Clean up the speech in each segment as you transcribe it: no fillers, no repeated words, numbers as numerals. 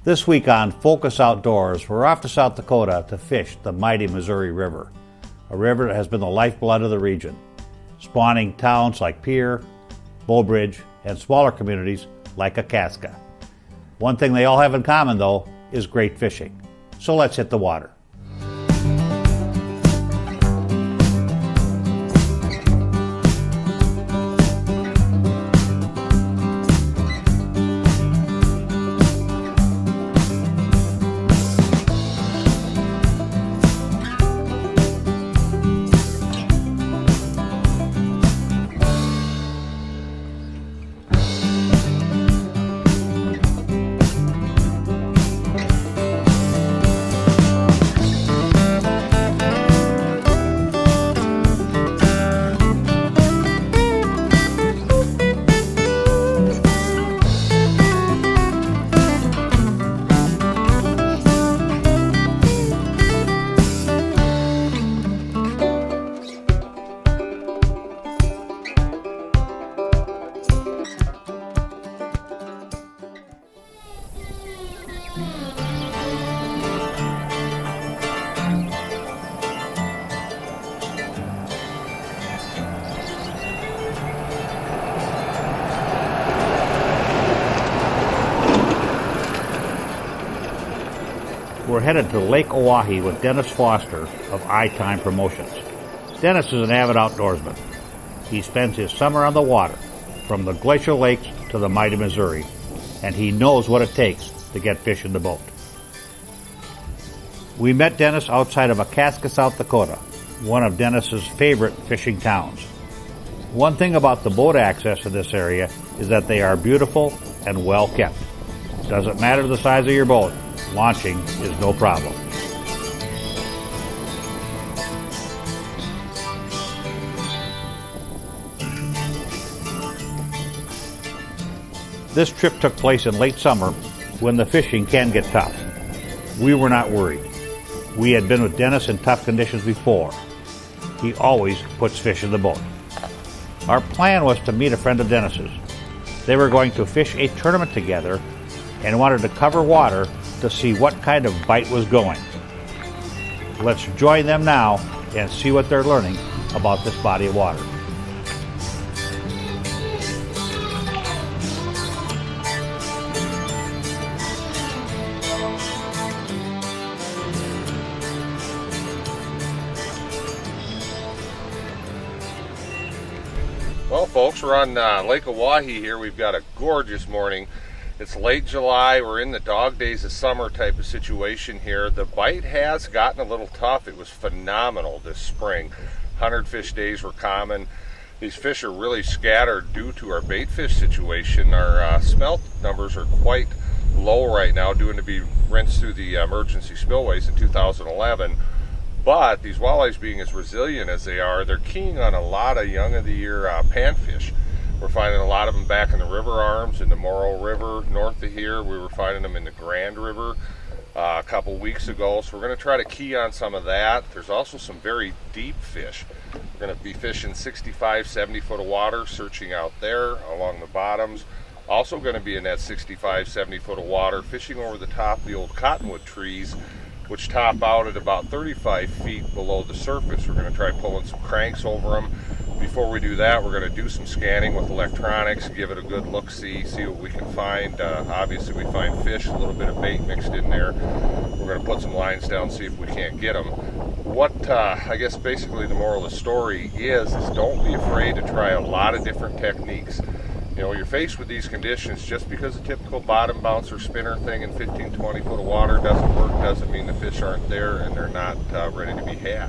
This week on Focus Outdoors, we're off to South Dakota to fish the mighty Missouri River, a river that has been the lifeblood of the region, spawning towns like Pierre, Bowbridge, and smaller communities like Akaska. One thing they all have in common, though, is great fishing. So let's hit the water. We're headed to Lake Oahe with Dennis Foster of iTime Promotions. Dennis is an avid outdoorsman. He spends his summer on the water, from the glacial lakes to the mighty Missouri, and he knows what it takes to get fish in the boat. We met Dennis outside of Akaska, South Dakota, one of Dennis's favorite fishing towns. One thing about the boat access to this area is that they are beautiful and well kept. Doesn't matter the size of your boat, launching is no problem. This trip took place in late summer when the fishing can get tough. We were not worried. We had been with Dennis in tough conditions before. He always puts fish in the boat. Our plan was to meet a friend of Dennis's. They were going to fish a tournament together and wanted to cover water to see what kind of bite was going. Let's join them now and see what they're learning about this body of water. Well, folks, we're on Lake Oahe here. We've got a gorgeous morning. It's late July. We're in the dog days of summer type of situation here. The bite has gotten a little tough. It was phenomenal this spring. 100 fish days were common. These fish are really scattered due to our bait fish situation. Our smelt numbers are quite low right now, due to be rinsed through the emergency spillways in 2011. But these walleyes, being as resilient as they are, they're keying on a lot of young of the year panfish. We're finding a lot of them back in the river arms, in the Morrow River north of here. We were finding them in the Grand River a couple weeks ago. So we're going to try to key on some of that. There's also some very deep fish. We're going to be fishing 65, 70 foot of water, searching out there along the bottoms. Also going to be in that 65, 70 foot of water, fishing over the top of the old cottonwood trees, which top out at about 35 feet below the surface. We're going to try pulling some cranks over them. Before we do that, we're going to do some scanning with electronics, give it a good look-see, see what we can find. Obviously, we find fish, a little bit of bait mixed in there. We're going to put some lines down, see if we can't get them. What I guess basically the moral of the story is don't be afraid to try a lot of different techniques. You know, you're faced with these conditions. Just because a typical bottom bouncer spinner thing in 15, 20 foot of water doesn't work, doesn't mean the fish aren't there and they're not ready to be had.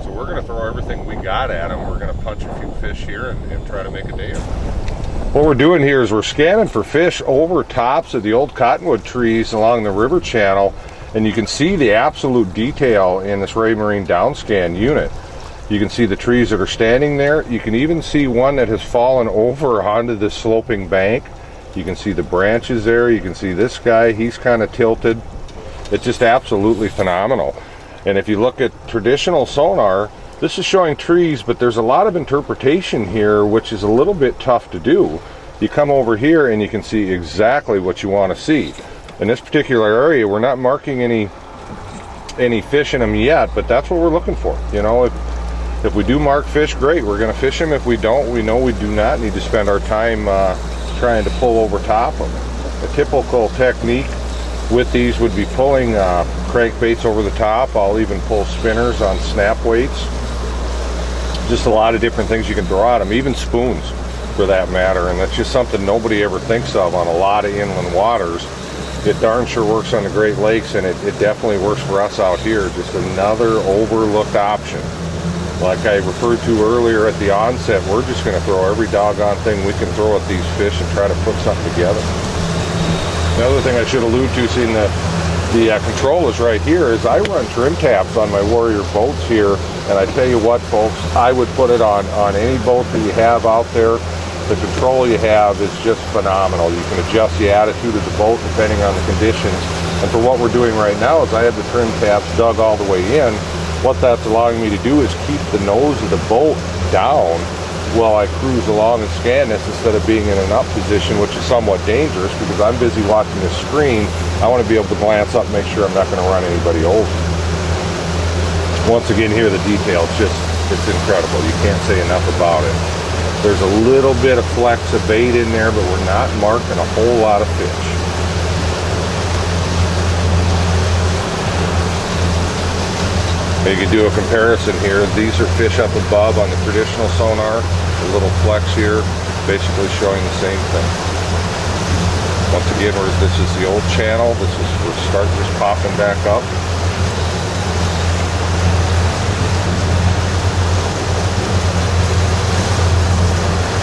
So we're going to throw everything we got at them. We're going to punch a few fish here and try to make a day of it. What we're doing here is we're scanning for fish over tops of the old cottonwood trees along the river channel, and you can see the absolute detail in this Raymarine downscan unit. You can see the trees that are standing there. You can even see one that has fallen over onto the sloping bank. You can see the branches there. You can see this guy, he's kind of tilted. It's just absolutely phenomenal. And if you look at traditional sonar, this is showing trees, but there's a lot of interpretation here, which is a little bit tough to do. You come over here and you can see exactly what you want to see. In this particular area, we're not marking any fish in them yet, but that's what we're looking for. You know, if we do mark fish, great, we're going to fish them. If we don't, we know we do not need to spend our time trying to pull over top of them. A typical technique with these would be pulling crankbaits over the top. I'll even pull spinners on snap weights. Just a lot of different things you can throw at them, even spoons for that matter, and that's just something nobody ever thinks of on a lot of inland waters. It darn sure works on the Great Lakes, and it definitely works for us out here. Just another overlooked option. Like I referred to earlier at the onset, we're just going to throw every doggone thing we can throw at these fish and try to put something together. The other thing I should allude to, seeing the control is right here, is I run trim tabs on my Warrior boats here, and I tell you what, folks, I would put it on any boat that you have out there. The control you have is just phenomenal. You can adjust the attitude of the boat depending on the conditions. And for what we're doing right now is I have the trim tabs dug all the way in. What that's allowing me to do is keep the nose of the boat down while I cruise along and scan this, instead of being in an up position, which is somewhat dangerous because I'm busy watching this screen. I want to be able to glance up and make sure I'm not going to run anybody over. Once again, here the detail, it's incredible. You can't say enough about it. There's a little bit of flex of bait in there, but we're not marking a whole lot of fish. You can do a comparison here. These are fish up above on the traditional sonar. A little flex here, basically showing the same thing. Once again, this is the old channel. We're starting just popping back up.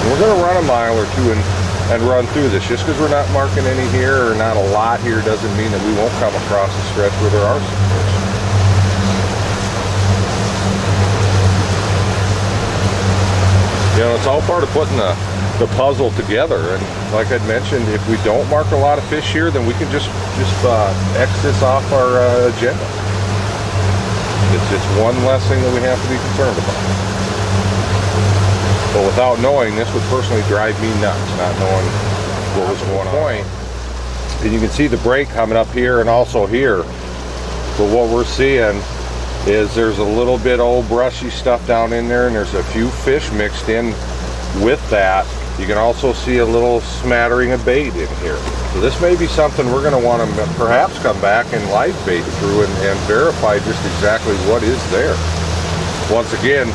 We're going to run a mile or two and run through this. Just because we're not marking any here or not a lot here doesn't mean that we won't come across a stretch where there are some fish. You know, it's all part of putting the puzzle together. And like I'd mentioned, if we don't mark a lot of fish here, then we can just X this off our agenda. It's one less thing that we have to be concerned about. But without knowing, this would personally drive me nuts, not knowing what was going on. And you can see the break coming up here and also here. But what we're seeing is there's a little bit old brushy stuff down in there, and there's a few fish mixed in with that. You can also see a little smattering of bait in here. So this may be something we're going to want to perhaps come back and live bait through and verify just exactly what is there. Once again,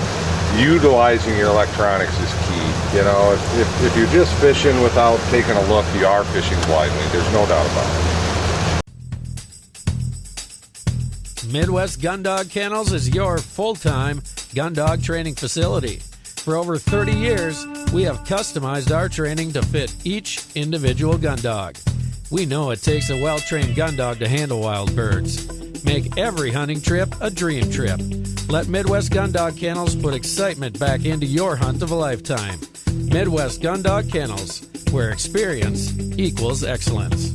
utilizing your electronics is key. You know, if you're just fishing without taking a look, you are fishing blindly. There's no doubt about it. Midwest Gun Dog Kennels is your full-time gun dog training facility. For over 30 years, we have customized our training to fit each individual gun dog. We know it takes a well-trained gun dog to handle wild birds. Make every hunting trip a dream trip. Let Midwest Gun Dog Kennels put excitement back into your hunt of a lifetime. Midwest Gun Dog Kennels, where experience equals excellence.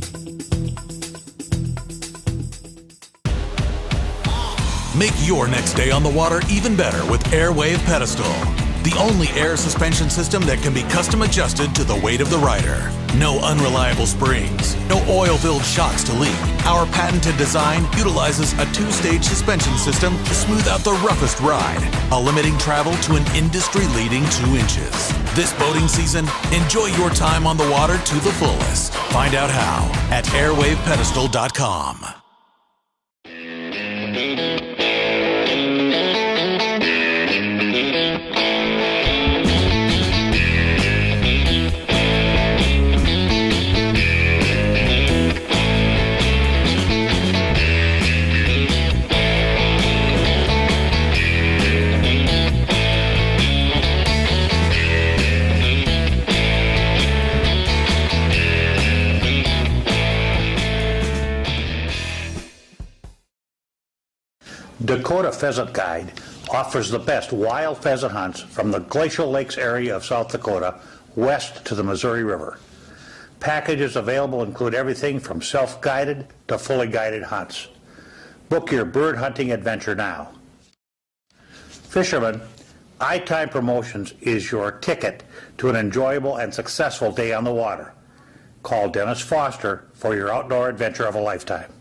Make your next day on the water even better with Wave Pedestal. The only air suspension system that can be custom adjusted to the weight of the rider. No unreliable springs, no oil-filled shocks to leak. Our patented design utilizes a two-stage suspension system to smooth out the roughest ride, while limiting travel to an industry-leading 2 inches. This boating season, enjoy your time on the water to the fullest. Find out how at airwavepedestal.com. Dakota Pheasant Guide offers the best wild pheasant hunts from the Glacial Lakes area of South Dakota west to the Missouri River. Packages available include everything from self-guided to fully guided hunts. Book your bird hunting adventure now. Fishermen, iTime Promotions is your ticket to an enjoyable and successful day on the water. Call Dennis Foster for your outdoor adventure of a lifetime.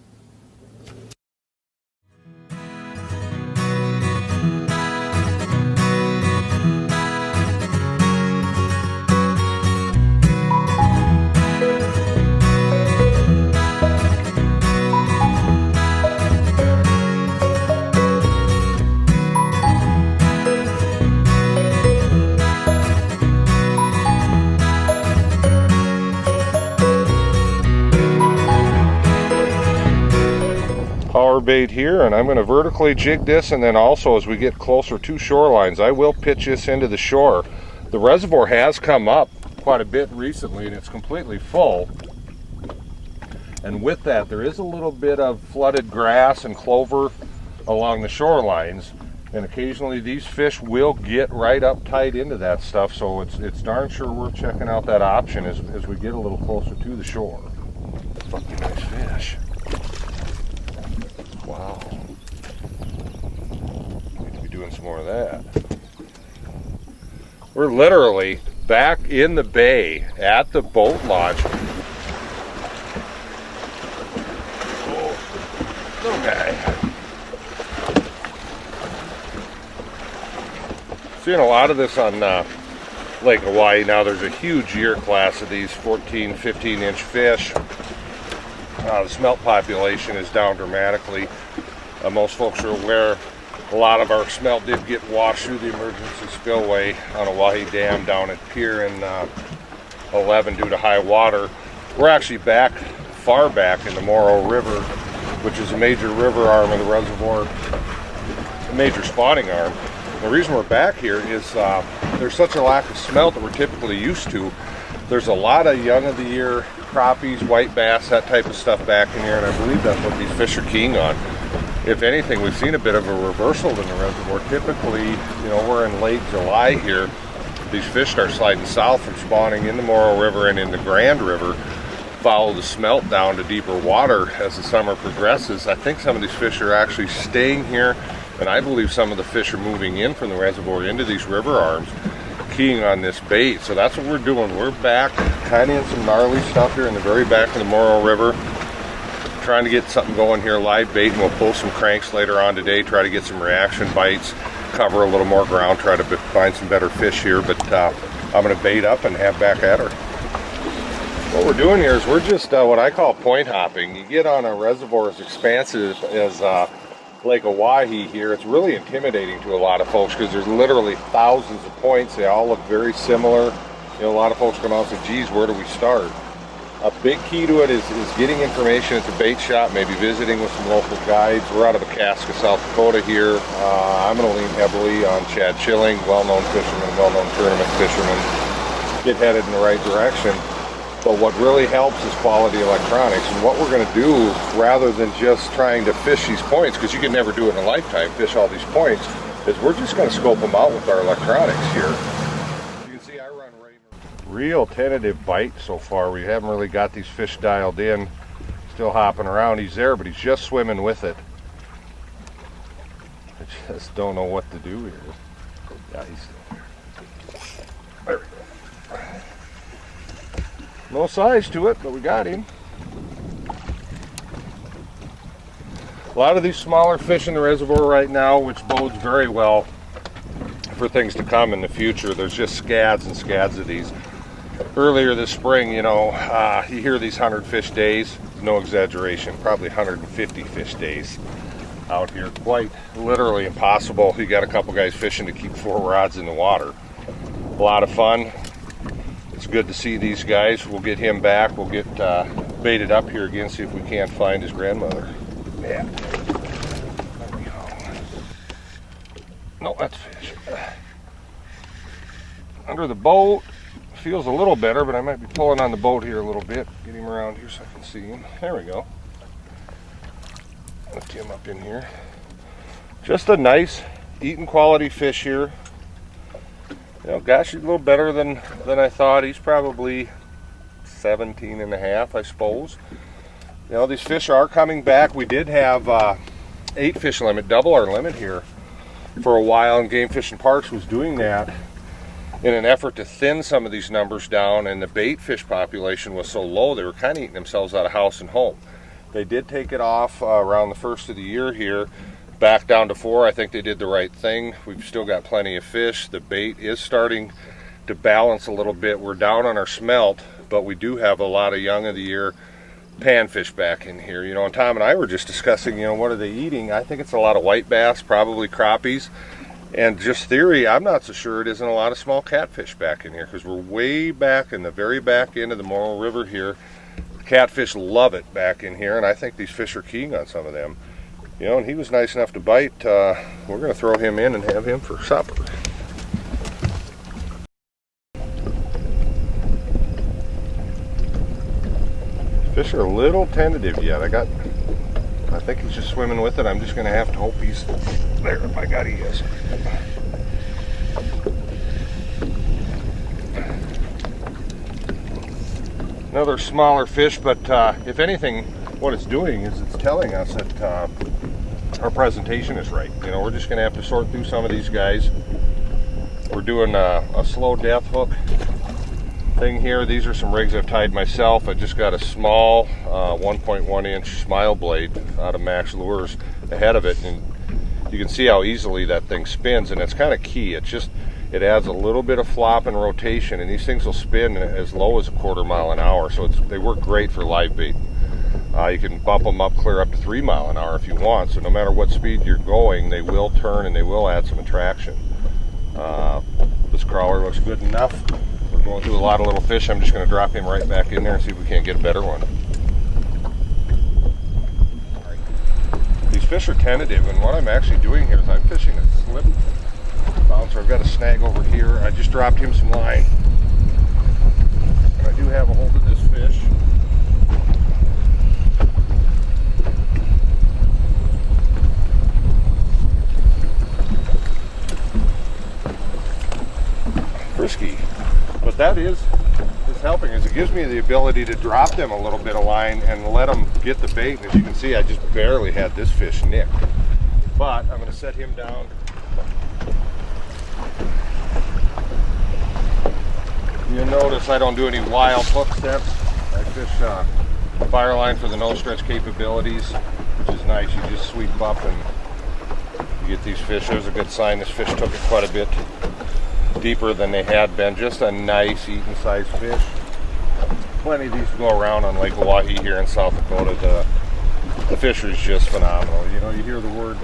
Power bait here, and I'm going to vertically jig this, and then also as we get closer to shorelines I will pitch this into the shore. The reservoir has come up quite a bit recently and it's completely full, and with that there is a little bit of flooded grass and clover along the shorelines, and occasionally these fish will get right up tight into that stuff, so it's darn sure worth checking out that option as we get a little closer to the shore. Fucking nice fish. Wow. Need to be doing some more of that. We're literally back in the bay at the boat launch. Oh, little guy. Seeing a lot of this on Lake Hawaii now. There's a huge year class of these 14, 15-inch fish. The smelt population is down dramatically. Most folks are aware a lot of our smelt did get washed through the emergency spillway on Oahe Dam down at Pier in 11 due to high water. We're actually back, far back in the Morrow River, which is a major river arm of the reservoir, a major spawning arm. The reason we're back here is there's such a lack of smelt that we're typically used to. There's a lot of young of the year crappies, white bass, that type of stuff back in here, and I believe that's what these fish are keying on. If anything, we've seen a bit of a reversal in the reservoir. Typically, you know, we're in late July here. These fish start sliding south from spawning in the Morrow River and in the Grand River, follow the smelt down to deeper water as the summer progresses. I think some of these fish are actually staying here, and I believe some of the fish are moving in from the reservoir into these river arms, keying on this bait. So that's what we're doing. We're back kind of in some gnarly stuff here in the very back of the Morrow River, trying to get something going here, live bait, and we'll pull some cranks later on today, try to get some reaction bites, cover a little more ground, try to find some better fish here. But I'm going to bait up and have back at her. What we're doing here is we're just what I call point hopping. You get on a reservoir as expansive as Lake Oahe here, it's really intimidating to a lot of folks because there's literally thousands of points. They all look very similar. You know, a lot of folks come out and say, geez, where do we start? A big key to it is getting information at the bait shop, maybe visiting with some local guides. We're out of Akaska, South Dakota here. I'm going to lean heavily on Chad Schilling, well-known fisherman, well-known tournament fisherman. Get headed in the right direction. But what really helps is quality electronics. And what we're going to do, rather than just trying to fish these points, because you can never do it in a lifetime, fish all these points, is we're just going to scope them out with our electronics here. You can see I run real tentative bite so far. We haven't really got these fish dialed in. Still hopping around. He's there, but he's just swimming with it. I just don't know what to do here. Yeah, he's still there. There we go. No size to it, but we got him. A lot of these smaller fish in the reservoir right now, which bodes very well for things to come in the future. There's just scads and scads of these. Earlier this spring, you know, you hear these 100 fish days, no exaggeration, probably 150 fish days out here. Quite literally impossible. You got a couple guys fishing to keep 4 rods in the water. A lot of fun. It's good to see these guys. We'll get him back. We'll get baited up here again, see if we can't find his grandmother. Yeah. There we go. No, that's fish. Under the boat. Feels a little better, but I might be pulling on the boat here a little bit. Get him around here so I can see him. There we go. Lift him up in here. Just a nice eating quality fish here. You know, gosh, he's a little better than I thought. He's probably 17 and a half, I suppose. You know, these fish are coming back. We did have 8 fish limit, double our limit here for a while, and Game Fish and Parks was doing that. in an effort to thin some of these numbers down, and the bait fish population was so low they were kind of eating themselves out of house and home. They did take it off around the first of the year here, back down to 4. I think they did the right thing. We've still got plenty of fish. The bait is starting to balance a little bit. We're down on our smelt, but we do have a lot of young of the year panfish back in here. You know, and Tom and I were just discussing, you know, what are they eating? I think it's a lot of white bass, probably crappies. And just theory, I'm not so sure it isn't a lot of small catfish back in here, because we're way back in the very back end of the Morrow River here. Catfish love it back in here, and I think these fish are keying on some of them. You know, and he was nice enough to bite. We're going to throw him in and have him for supper. Fish are a little tentative yet. I think he's just swimming with it. I'm just going to have to hope he's there. My God, he is. Another smaller fish, but if anything, what it's doing is it's telling us that our presentation is right. You know, we're just going to have to sort through some of these guys. We're doing a slow death hook thing here. These are some rigs I've tied myself. I just got a small 1.1 inch smile blade out of Max Lures ahead of it, and you can see how easily that thing spins, and it's kind of key. It adds a little bit of flop and rotation, and these things will spin as low as a 1/4 mile an hour, so they work great for live bait. You can bump them up clear up to 3 mile an hour if you want, so no matter what speed you're going, they will turn and they will add some attraction. This crawler looks good enough. We're going through a lot of little fish. I'm just going to drop him right back in there and see if we can't get a better one. These fish are tentative, and what I'm actually doing here is I'm fishing a slip bouncer. I've got a snag over here. I just dropped him some line, and I do have a hold of this fish. Frisky, but that is helping, is it gives me the ability to drop them a little bit of line and let them get the bait. And as you can see, I just barely had this fish nicked, but I'm going to set him down. You'll notice I don't do any wild hook steps. I fish fire line for the no stretch capabilities, which is nice. You just sweep up and you get these fish. There's a good sign this fish took it quite a bit deeper than they had been. Just a nice eating size fish. Plenty of these to go around on Lake Oahe here in South Dakota. The fishery is just phenomenal. You know, you hear the word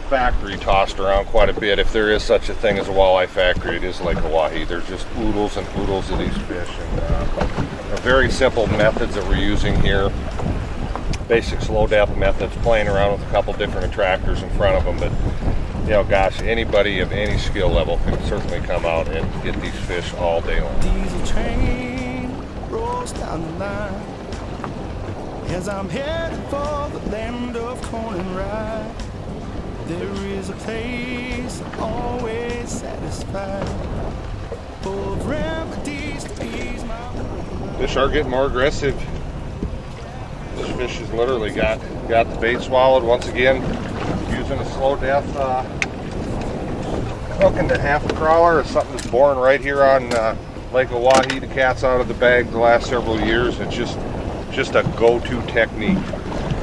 factory tossed around quite a bit. If there is such a thing as a walleye factory, it is Lake Oahe. There's just oodles and oodles of these fish, and very simple methods that we're using here. Basic slow depth methods, playing around with a couple different attractors in front of them, but you know, gosh, anybody of any skill level can certainly come out and get these fish all day long. Diesel train rolls down the line as I'm headed for the land of corn and rye. There is a place I'm always satisfied, full of remedies to ease my. Fish are getting more aggressive. This fish has literally got the bait swallowed once again. Using a slow death hook into half a crawler. It's something that's born right here on Lake Oahe. The cat's out of the bag the last several years. It's just a go-to technique.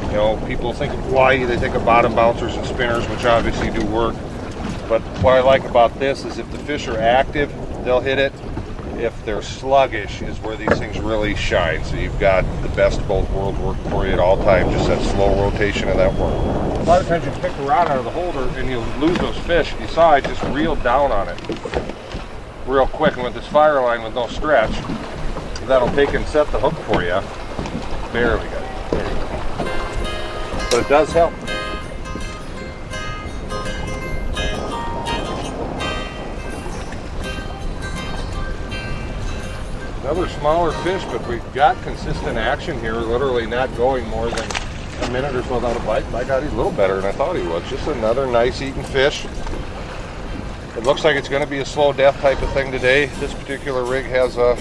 You know, people think of Hawaii, they think of bottom bouncers and spinners, which obviously do work. But what I like about this is if the fish are active, they'll hit it. If they're sluggish is where these things really shine. So you've got the best of both worlds working for you at all times. Just that slow rotation of that work. A lot of times you pick the rod out of the holder and you'll lose those fish. You saw I just reeled down on it real quick. And with this fire line with no stretch, that'll take and set the hook for you. Barely got it. There you go. But it does help. Another smaller fish, but we've got consistent action here, literally not going more than a minute or so without a bite. My God, he's a little better than I thought he was. Just another nice eating fish. It looks like it's going to be a slow death type of thing today. This particular rig has a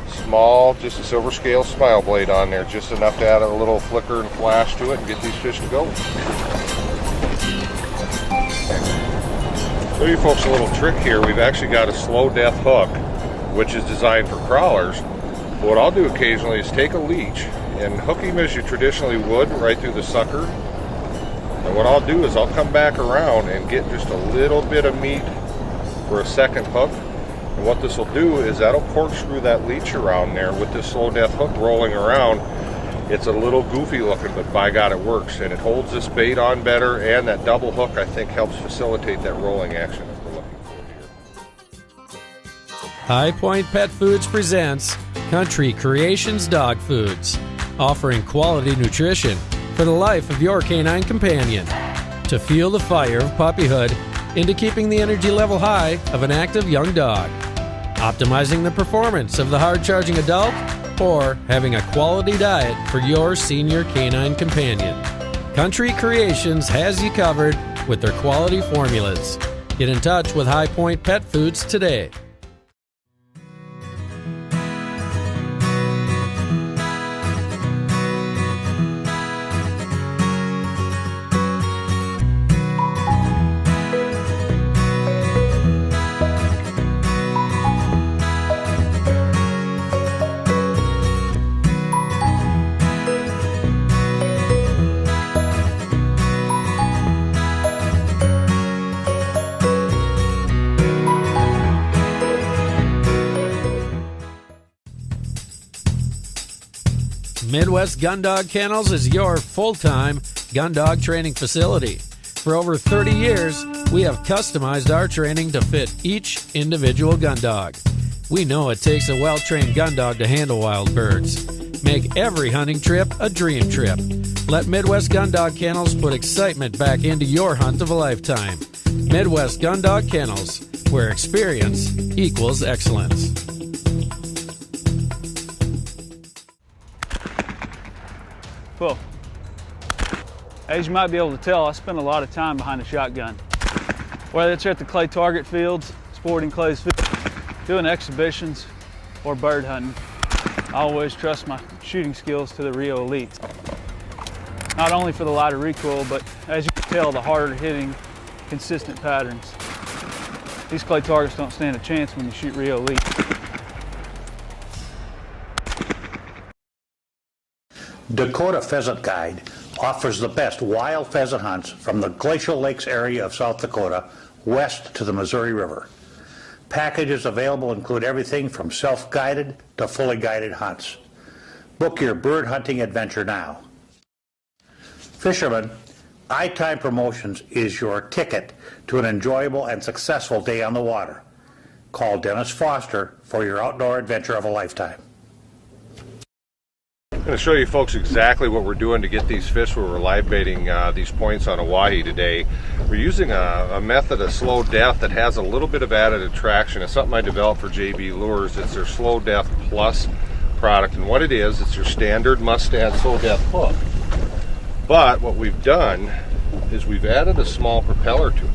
small, just a silver scale smile blade on there, just enough to add a little flicker and flash to it and get these fish to go. Show you folks a little trick here. We've actually got a slow death hook, which is designed for crawlers. What I'll do occasionally is take a leech and hook him as you traditionally would, right through the sucker. And what I'll do is I'll come back around and get just a little bit of meat for a second hook. And what this will do is that'll corkscrew that leech around there with this slow death hook rolling around. It's a little goofy looking, but by God it works. And it holds this bait on better, and that double hook I think helps facilitate that rolling action that we're looking for here. High Point Pet Foods presents Country Creations Dog Foods, offering quality nutrition for the life of your canine companion. To fuel the fire of puppyhood into keeping the energy level high of an active young dog, optimizing the performance of the hard-charging adult, or having a quality diet for your senior canine companion. Country Creations has you covered with their quality formulas. Get in touch with High Point Pet Foods today. Midwest Gun Dog Kennels is your full-time gun dog training facility. For over 30 years, we have customized our training to fit each individual gun dog. We know it takes a well-trained gun dog to handle wild birds. Make every hunting trip a dream trip. Let Midwest Gun Dog Kennels put excitement back into your hunt of a lifetime. Midwest Gun Dog Kennels, where experience equals excellence. Well, as you might be able to tell, I spend a lot of time behind a shotgun. Whether it's at the clay target fields, sporting clays fields, doing exhibitions, or bird hunting, I always trust my shooting skills to the Rio elites. Not only for the lighter recoil, but as you can tell, the harder hitting, consistent patterns. These clay targets don't stand a chance when you shoot Rio elites. Dakota Pheasant Guide offers the best wild pheasant hunts from the Glacial Lakes area of South Dakota west to the Missouri River. Packages available include everything from self-guided to fully guided hunts. Book your bird hunting adventure now. Fishermen, iTime Promotions is your ticket to an enjoyable and successful day on the water. Call Dennis Foster for your outdoor adventure of a lifetime. I'm going to show you folks exactly what we're doing to get these fish where we're live baiting these points on Oahe today. We're using a method of slow death that has a little bit of added attraction. It's something I developed for JB Lures. It's their Slow Death Plus product, and what it is, it's your standard Mustad slow death hook. But what we've done is we've added a small propeller to it,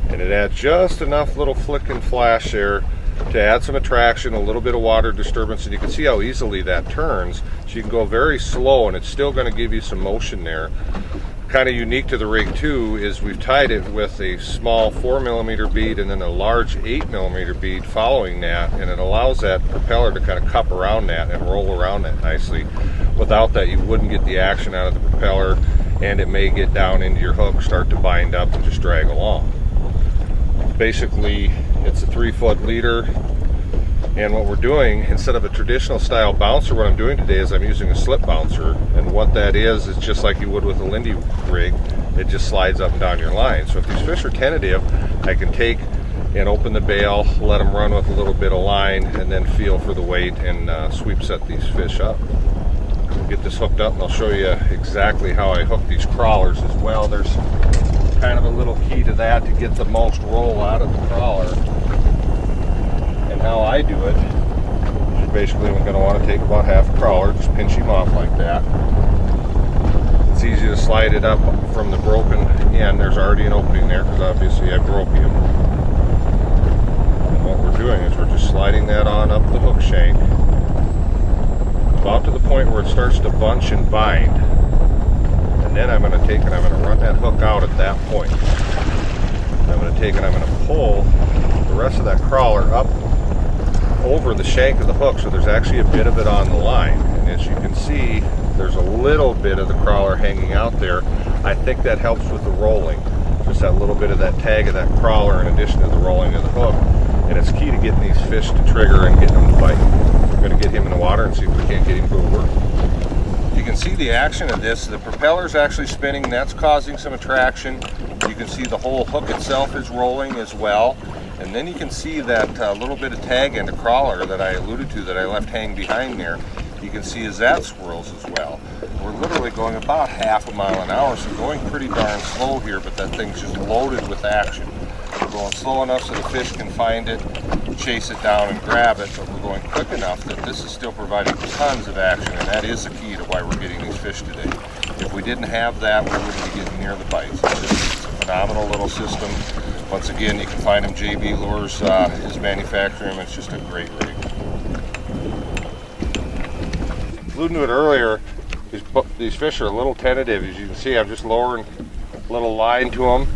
and it adds just enough little flick and flash there to add some attraction, a little bit of water disturbance, and you can see how easily that turns. So you can go very slow and it's still going to give you some motion there. Kind of unique to the rig too is we've tied it with a small 4mm bead and then a large 8mm bead following that, and it allows that propeller to kind of cup around that and roll around that nicely. Without that, you wouldn't get the action out of the propeller, and it may get down into your hook, start to bind up and just drag along. Basically, it's a 3-foot leader, and what we're doing, instead of a traditional style bouncer, what I'm doing today is I'm using a slip bouncer, and what that is just like you would with a Lindy rig. It just slides up and down your line. So if these fish are tentative, I can take and open the bail, let them run with a little bit of line, and then feel for the weight and sweep set these fish up. We'll get this hooked up and I'll show you exactly how I hook these crawlers as well. There's kind of a little key to that to get the most roll out of the crawler. And how I do it is you're basically going to want to take about half a crawler, just pinch him off like that. It's easy to slide it up from the broken end. There's already an opening there because obviously I broke him. And what we're doing is we're just sliding that on up the hook shank, about to the point where it starts to bunch and bind. And then I'm going to take and I'm going to run that hook out at that point. I'm going to take and I'm going to pull the rest of that crawler up over the shank of the hook, so there's actually a bit of it on the line. And as you can see, there's a little bit of the crawler hanging out there. I think that helps with the rolling. Just that little bit of that tag of that crawler in addition to the rolling of the hook. And it's key to getting these fish to trigger and getting them to bite. We're going to get him in the water and see if we can't get him to work. You can see the action of this. The propeller's actually spinning. That's causing some attraction. You can see the whole hook itself is rolling as well. And then you can see that little bit of tag and the crawler that I alluded to that I left hang behind there. You can see as that swirls as well. We're literally going about half a mile an hour, so going pretty darn slow here, but that thing's just loaded with action. We're going slow enough so the fish can find it, chase it down and grab it, but we're going quick enough that this is still providing tons of action, and that is the key to why we're getting these fish today. If we didn't have that, we wouldn't be getting near the bites. It's a phenomenal little system. Once again, you can find them. JB Lures is manufacturing them. It's just a great rig. Alluding to it earlier, these fish are a little tentative. As you can see, I'm just lowering a little line to them.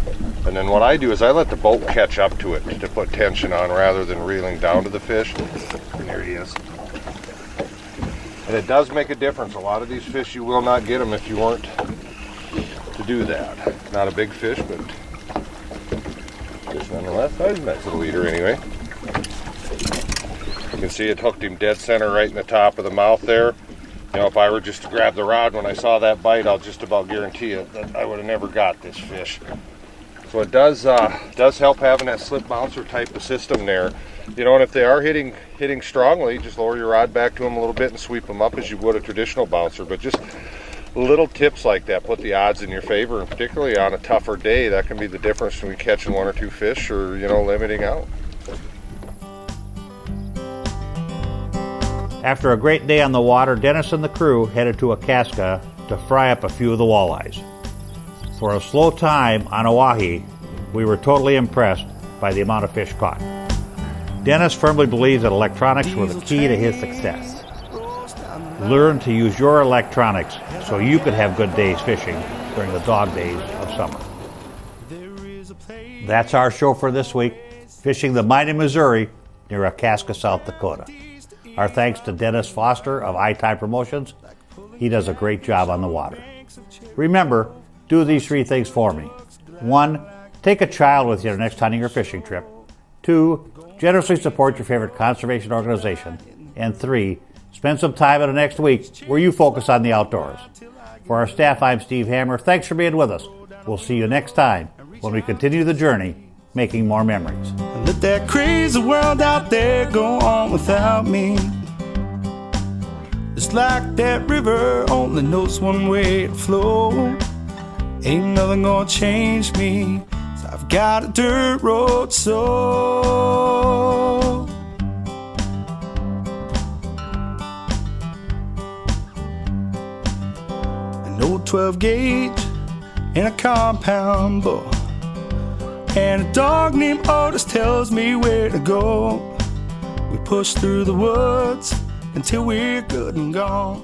And then what I do is I let the boat catch up to it to put tension on rather than reeling down to the fish. And there he is. And it does make a difference. A lot of these fish, you will not get them if you weren't to do that. Not a big fish, but fish nonetheless. That's a nice little eater anyway. You can see it hooked him dead center right in the top of the mouth there. You know, if I were just to grab the rod when I saw that bite, I'll just about guarantee it that I would have never got this fish. So it does help having that slip bouncer type of system there. You know, and if they are hitting strongly, just lower your rod back to them a little bit and sweep them up as you would a traditional bouncer. But just little tips like that put the odds in your favor, and particularly on a tougher day, that can be the difference between catching one or two fish or, you know, limiting out. After a great day on the water, Dennis and the crew headed to Akaska to fry up a few of the walleyes. For a slow time on Oahe, we were totally impressed by the amount of fish caught. Dennis firmly believes that electronics were the key to his success. Learn to use your electronics so you could have good days fishing during the dog days of summer. That's our show for this week, fishing the mighty Missouri near Akaska, South Dakota. Our thanks to Dennis Foster of iTime Promotions. He does a great job on the water. Remember, do these three things for me. 1, take a child with you on the next hunting or fishing trip. 2, generously support your favorite conservation organization. And 3, spend some time in the next week where you focus on the outdoors. For our staff, I'm Steve Hammer. Thanks for being with us. We'll see you next time when we continue the journey, making more memories. Let that crazy world out there go on without me. It's like that river only knows one way to flow. Ain't nothing gonna change me, so I've got a dirt road soul. An old 12 gauge in a compound bow, and a dog named Otis tells me where to go. We push through the woods until we're good and gone.